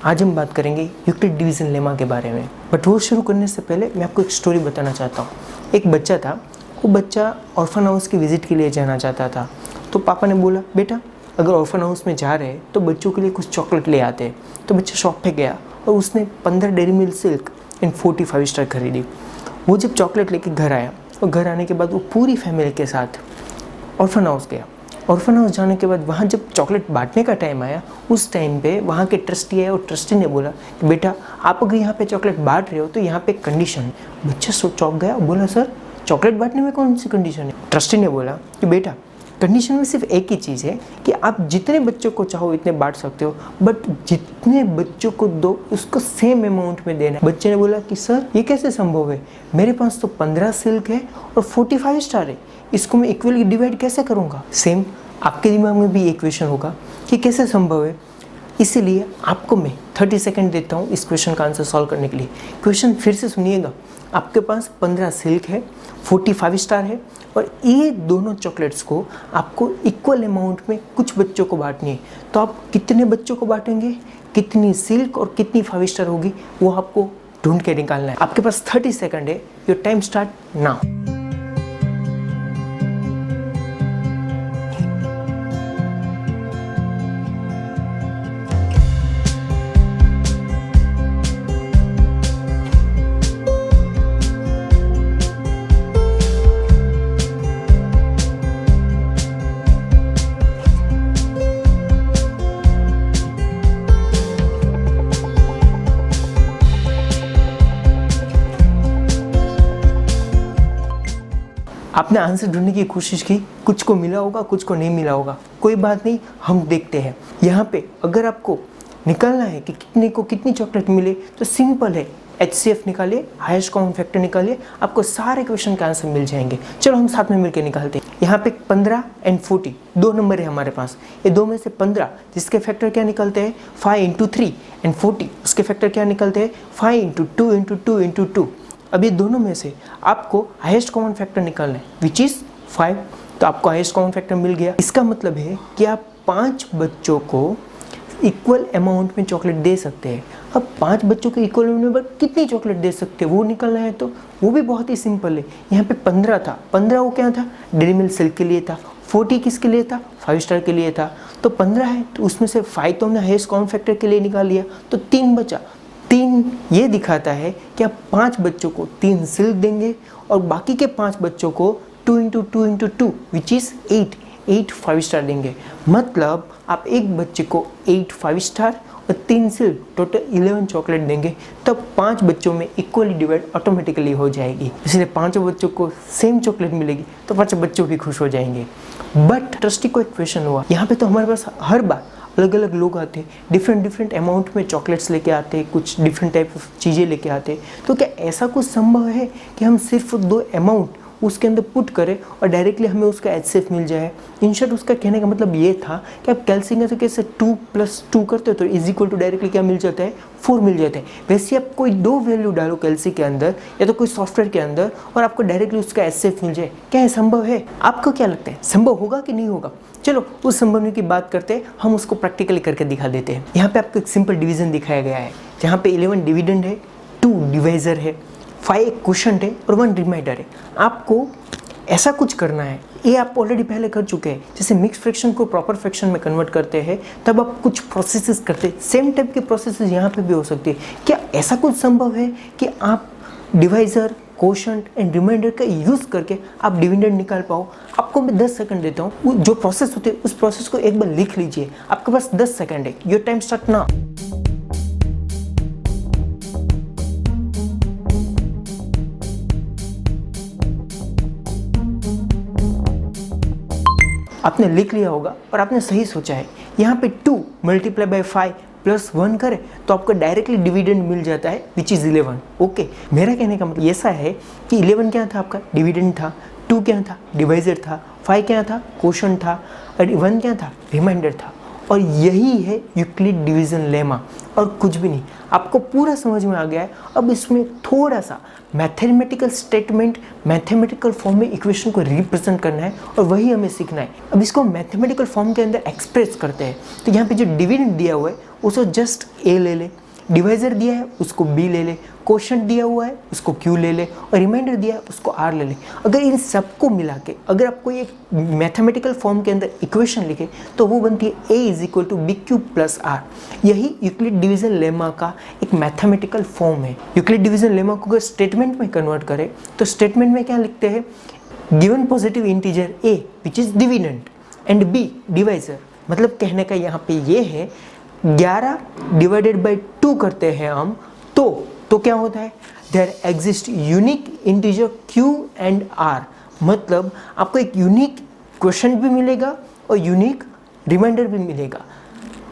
आज हम बात करेंगे यूक्लिड डिवीज़न लेमा के बारे में। बट वो शुरू करने से पहले मैं आपको एक स्टोरी बताना चाहता हूँ। एक बच्चा था, वो बच्चा ऑर्फन हाउस की विज़िट के लिए जाना चाहता था। तो पापा ने बोला, बेटा अगर ऑर्फन हाउस में जा रहे हैं तो बच्चों के लिए कुछ चॉकलेट ले आते हैं। तो बच्चा शॉप पे गया और उसने 15 dairy milk silk and 45 star खरीदी। वो जब चॉकलेट लेके घर आया और घर आने के बाद वो पूरी फैमिली के साथ ऑर्फन हाउस गया। ऑर्फन हाउस जाने के बाद वहाँ जब चॉकलेट बांटने का टाइम आया, उस टाइम पे वहाँ के ट्रस्टी आए और ट्रस्टी ने बोला कि बेटा आप अगर यहाँ पे चॉकलेट बांट रहे हो तो यहाँ पे एक कंडीशन है। बच्चा चौंक गया और बोला, सर चॉकलेट बांटने में कौन सी कंडीशन है? ट्रस्टी ने बोला कि बेटा कंडीशन में सिर्फ एक ही चीज़ है कि आप जितने बच्चों को चाहो इतने बांट सकते हो, बट जितने बच्चों को दो उसको सेम अमाउंट में देना है। बच्चे ने बोला कि सर ये कैसे संभव है, मेरे पास तो 15 सिल्क है और 45 स्टार है, इसको मैं इक्वली डिवाइड कैसे करूँगा? सेम आपके दिमाग में भी एक क्वेश्चन होगा कि कैसे संभव है। इसीलिए आपको मैं 30 सेकंड देता हूँ इस क्वेश्चन का आंसर सॉल्व करने के लिए। क्वेश्चन फिर से सुनिएगा। आपके पास 15 सिल्क है, 45 स्टार है और ये दोनों चॉकलेट्स को आपको इक्वल अमाउंट में कुछ बच्चों को बांटनी है। तो आप कितने बच्चों को बांटेंगे, कितनी सिल्क और कितनी 5 स्टार होगी, वो आपको ढूंढ के निकालना है। आपके पास 30 सेकंड है। Your time start now. आपने आंसर ढूंढने की कोशिश की, कुछ को मिला होगा, कुछ को नहीं मिला होगा, कोई बात नहीं, हम देखते हैं। यहाँ पे अगर आपको निकालना है कि कितने को कितनी चॉकलेट मिले तो सिंपल है, HCF निकालिए, हाईएस्ट कॉमन फैक्टर निकालिए, आपको सारे क्वेश्चन का आंसर मिल जाएंगे। चलो हम साथ में मिलकर निकालते हैं। यहाँ पे 15 एंड 40 दो नंबर है हमारे पास। ये दो में से 15 जिसके फैक्टर क्या निकलते हैं 5 इंटू 3 एंड 40 उसके फैक्टर क्या निकलते हैं 5 इंटू 2 इंटू 2 इंटू 2। अब ये दोनों में से आपको हाईएस्ट कॉमन फैक्टर निकालना है विच इज़ 5। तो आपको हाईएस्ट कॉमन फैक्टर मिल गया। इसका मतलब है कि आप 5 बच्चों को इक्वल अमाउंट में चॉकलेट दे सकते हैं। अब 5 बच्चों को इक्वल अमाउंट में कितनी चॉकलेट दे सकते हैं वो निकलना है, तो वो भी बहुत ही सिंपल है। यहाँ पे 15 था, 15 वो क्या था, डेयरी मिल्क सिल्क के लिए था। 40 किसके लिए था, 5 स्टार के लिए था। तो 15 है तो उसमें से 5 तो हमने हाईएस्ट कॉमन फैक्टर के लिए निकाल लिया, तो 3 बचा। 3 ये दिखाता है कि आप 5 बच्चों को 3 सिल्क देंगे और बाकी के 5 बच्चों को 2 into 2 into 2 which is 8 5 star देंगे। मतलब आप एक बच्चे को 8 5 स्टार और 3 सिल्क, टोटल 11 चॉकलेट देंगे, तब 5 बच्चों में इक्वली डिवाइड ऑटोमेटिकली हो जाएगी। इसलिए 5 बच्चों को सेम चॉकलेट मिलेगी तो 5 बच्चों भी खुश हो जाएंगे। बट ट्रस्टी को एक क्वेश्चन हुआ, यहाँ पे तो हमारे पास हर बार अलग अलग लोग आते हैं, डिफरेंट अमाउंट में चॉकलेट्स लेके आते हैं, कुछ डिफरेंट टाइप ऑफ चीज़ें लेके आते हैं। तो क्या ऐसा कुछ संभव है कि हम सिर्फ 2 अमाउंट उसके अंदर पुट करें और डायरेक्टली हमें उसका HCF मिल जाए? इन शॉर्ट उसका कहने का मतलब ये था कि आप कैलसिंग तो कैसे 2 + 2 करते हो तो इज इक्वल टू डायरेक्टली क्या मिल जाता है 4 मिल जाता है। वैसे आप कोई 2 वैल्यू डालो कैलसी के अंदर या तो कोई सॉफ्टवेयर के अंदर और आपको डायरेक्टली उसका HCF मिल जाए, क्या है संभव है? आपको क्या लगता है संभव होगा कि नहीं होगा? चलो उस संभव की बात करते हैं, हम उसको प्रैक्टिकली करके दिखा देते हैं। यहाँ पे आपको एक सिंपल डिवीजन दिखाया गया है जहाँ पे 11 डिविडेंड है, 2 डिवाइजर है, 5 क्वोशंट है और 1 रिमाइंडर है। आपको ऐसा कुछ करना है, ये आप ऑलरेडी पहले कर चुके हैं। जैसे मिक्स फ्रैक्शन को प्रॉपर फ्रैक्शन में कन्वर्ट करते हैं तब आप कुछ प्रोसेसेस करते हैं, सेम टाइप के प्रोसेसेस यहाँ पे भी हो सकती है। क्या ऐसा कुछ संभव है कि आप डिवाइजर, क्वोशंट एंड रिमाइंडर का यूज़ करके आप डिविडेंड निकाल पाओ? आपको मैं 10 सेकंड देता हूँ, जो प्रोसेस होते हैं उस प्रोसेस को एक बार लिख लीजिए। आपके पास 10 सेकंड है। Your time start now. आपने लिख लिया होगा और आपने सही सोचा है। यहाँ पे 2 × 5 + 1 करें तो आपको डायरेक्टली डिविडेंड मिल जाता है विच इज़ 11। ओके, मेरा कहने का मतलब ऐसा है कि 11 क्या था आपका डिविडेंड था, 2 क्या था डिवाइजर था, 5 क्या था क्वोशंट था और 1 क्या था रिमाइंडर था। और यही है यूक्लिड डिवीजन लेमा। और कुछ भी नहीं। आपको पूरा समझ में आ गया है। अब इसमें थोड़ा सा मैथमेटिकल स्टेटमेंट, मैथमेटिकल फॉर्म में इक्वेशन को रिप्रेजेंट करना है और वही हमें सीखना है। अब इसको मैथमेटिकल फॉर्म के अंदर एक्सप्रेस करते हैं। तो यहाँ पे जो डिविडेंड दिया हुआ है उसको जस्ट ए ले ले, डिवाइजर दिया है उसको बी ले ले, क्वोशंट दिया हुआ है उसको क्यू ले ले और रिमाइंडर दिया है उसको आर ले ले। अगर इन सबको मिला के अगर आपको एक मैथमेटिकल फॉर्म के अंदर इक्वेशन लिखे तो वो बनती है A is equal to B Q plus R. यही यूक्लिड डिवीजन लेमा का एक मैथमेटिकल फॉर्म है। यूक्लिड डिवीजन लेमा को अगर स्टेटमेंट में कन्वर्ट करें तो स्टेटमेंट में क्या लिखते हैं, given positive integer a which is dividend and b divisor. मतलब कहने का यहाँ पे ये है 11 डिवाइडेड बाई 2 करते हैं हम तो क्या होता है, there exist unique integer q and r। मतलब आपको एक यूनिक क्वेश्चन भी मिलेगा और यूनिक रिमाइंडर भी मिलेगा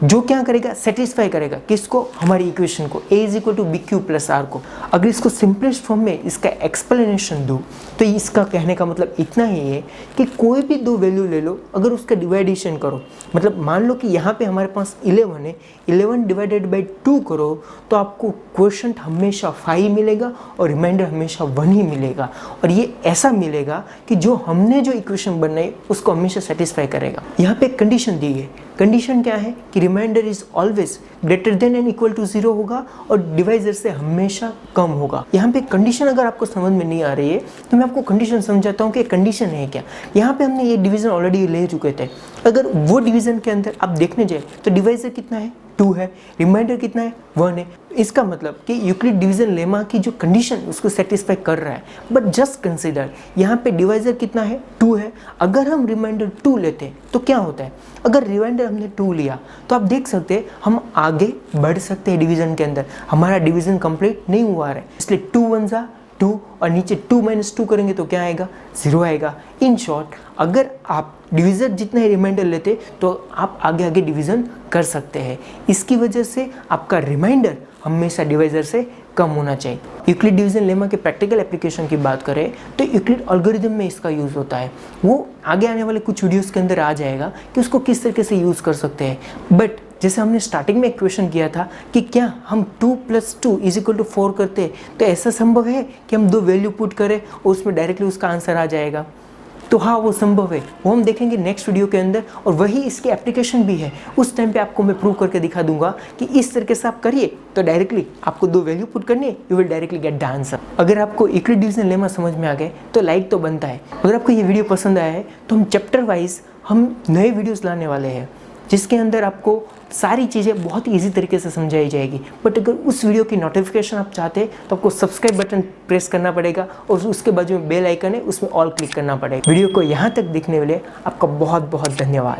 जो क्या करेगा, सेटिस्फाई करेगा किसको, हमारी इक्वेशन को a is equal to B Q plus r को। अगर इसको सिंपलेस्ट फॉर्म में इसका एक्सप्लेनेशन दूँ तो इसका कहने का मतलब इतना ही है कि कोई भी दो वैल्यू ले लो, अगर उसका डिवाइडेशन करो, मतलब मान लो कि यहाँ पे हमारे पास 11 है, 11 डिवाइडेड बाई 2 करो तो आपको क्वोशंट हमेशा 5 मिलेगा और रिमाइंडर हमेशा 1 ही मिलेगा। और ये ऐसा मिलेगा कि जो हमने जो इक्वेशन बनाई उसको हमेशा सेटिस्फाई करेगा। यहाँ पे एक कंडीशन दी है। कंडीशन क्या है कि remainder is always greater than and equal to 0 होगा और डिवाइजर से हमेशा कम होगा। यहाँ पे कंडीशन अगर आपको समझ में नहीं आ रही है तो मैं आपको कंडीशन समझाता हूँ कि कंडीशन है क्या। यहाँ पे हमने ये डिवीजन ऑलरेडी ले चुके थे। अगर वो डिवीजन के अंदर आप देखने जाए तो डिवाइजर कितना है, 2 है, रिमाइंडर कितना है, 1 है। इसका मतलब कि यूक्लिड डिवीजन लेमा की जो कंडीशन उसको सेटिस्फाई कर रहा है। बट जस्ट कंसीडर यहाँ पे डिवाइजर कितना है, 2 है। अगर हम रिमाइंडर 2 लेते हैं तो क्या होता है, अगर रिमाइंडर हमने 2 लिया तो आप देख सकते हैं हम आगे बढ़ सकते हैं डिवीजन के अंदर। हमारा डिवीजन कंप्लीट नहीं हुआ है, इसलिए 2 1 जा 2 और नीचे 2 - 2 करेंगे तो क्या आएगा, 0 आएगा। इन शॉर्ट अगर आप डिवीज़र जितना ही रिमाइंडर लेते तो आप आगे आगे डिवीज़न कर सकते हैं। इसकी वजह से आपका रिमाइंडर हमेशा डिवाइजर से कम होना चाहिए। यूक्लिड डिवीजन लेमा के प्रैक्टिकल एप्लीकेशन की बात करें तो यूक्लिड एल्गोरिथम में इसका यूज़ होता है। वो आगे आने वाले कुछ वीडियोस के अंदर आ जाएगा कि उसको किस तरीके से यूज़ कर सकते हैं। बट जैसे हमने स्टार्टिंग में एक क्वेश्चन किया था कि क्या हम 2 + 2 = 4 करते हैं तो ऐसा संभव है कि हम 2 वैल्यू पुट करें और उसमें डायरेक्टली उसका आंसर आ जाएगा। तो हाँ वो संभव है, वो हम देखेंगे नेक्स्ट वीडियो के अंदर। और वही इसकी एप्लीकेशन भी है, उस टाइम पे आपको मैं प्रूव करके दिखा दूंगा कि इस तरीके से आप करिए तो डायरेक्टली आपको 2 वैल्यू पुट करनी है, you will directly get the answer. अगर आपको यूक्लिड डिवीजन लेमा समझ में आ गए तो लाइक तो बनता है। अगर आपको ये वीडियो पसंद आया है तो हम चैप्टर वाइज हम नए वीडियोज़ लाने वाले हैं जिसके अंदर आपको सारी चीज़ें बहुत ही ईजी तरीके से समझाई जाएगी। बट अगर उस वीडियो की नोटिफिकेशन आप चाहते हैं तो आपको सब्सक्राइब बटन प्रेस करना पड़ेगा और उसके बाजू में बेल आइकन है उसमें ऑल क्लिक करना पड़ेगा। वीडियो को यहाँ तक देखने के लिए आपका बहुत बहुत धन्यवाद।